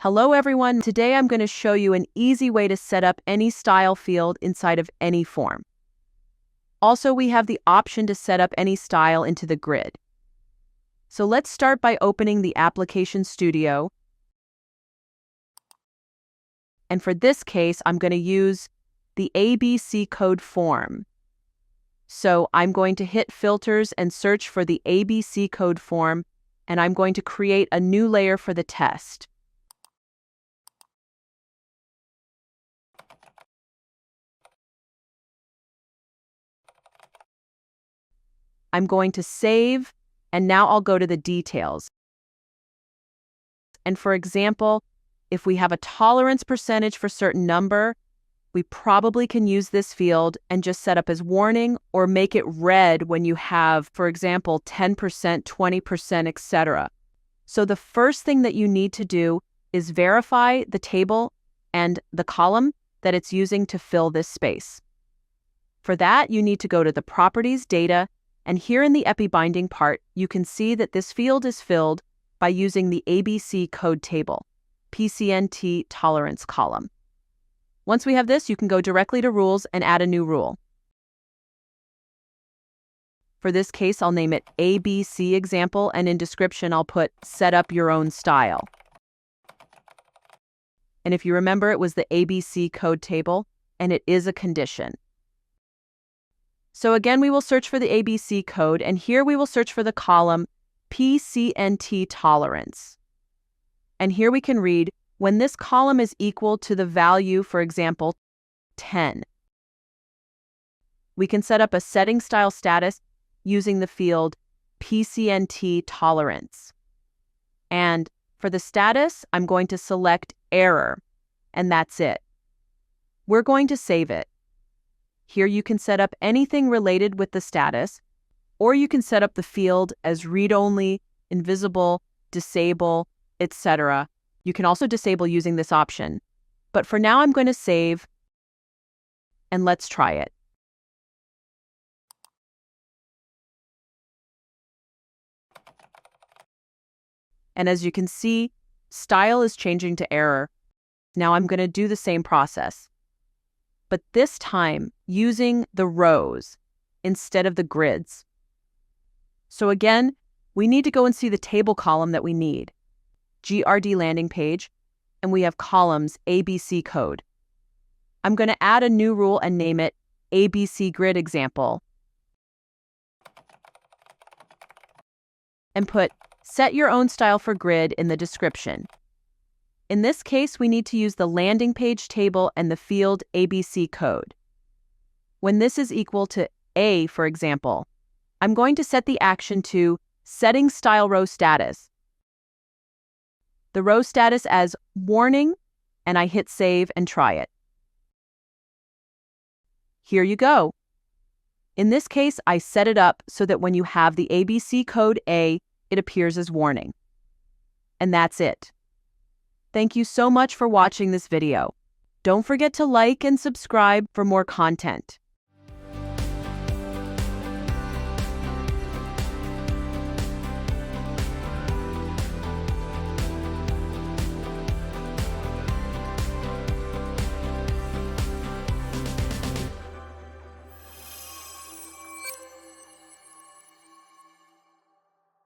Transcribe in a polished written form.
Hello everyone, today I'm going to show you an easy way to set up any style field inside of any form. Also, we have the option to set up any style into the grid. So let's start by opening the Application Studio. And for this case, I'm going to use the ABC code form. So I'm going to hit Filters and search for the ABC code form, and I'm going to create a new layer for the test. I'm going to save, and now I'll go to the details. And for example, if we have a tolerance percentage for a certain number, we probably can use this field and just set up as warning or make it red when you have, for example, 10%, 20%, etc. So the first thing that you need to do is verify the table and the column that it's using to fill this space. For that, you need to go to the Properties Data, and here in the EPI binding part, you can see that this field is filled by using the ABC code table, PCNT tolerance column. Once we have this, you can go directly to Rules and add a new rule. For this case, I'll name it ABC example, and in description, I'll put set up your own style. And if you remember, it was the ABC code table, and it is a condition. So again, we will search for the ABC code, and here we will search for the column PCNT tolerance. And here we can read, when this column is equal to the value, for example, 10. We can set up a setting style status using the field PCNT tolerance. And for the status, I'm going to select error, and that's it. We're going to save it. Here you can set up anything related with the status, or you can set up the field as read-only, invisible, disable, etc. You can also disable using this option. But for now, I'm going to save, and let's try it. And as you can see, style is changing to error. Now I'm going to do the same process, but this time using the rows instead of the grids. So again, we need to go and see the table column that we need, GRD landing page, and we have columns ABC code. I'm going to add a new rule and name it ABC grid example, and put set your own style for grid in the description. In this case, we need to use the landing page table and the field ABC code. When this is equal to A, for example, I'm going to set the action to setting style row status. The row status as warning, and I hit save and try it. Here you go. In this case, I set it up so that when you have the ABC code A, it appears as warning. And that's it. Thank you so much for watching this video. Don't forget to like and subscribe for more content.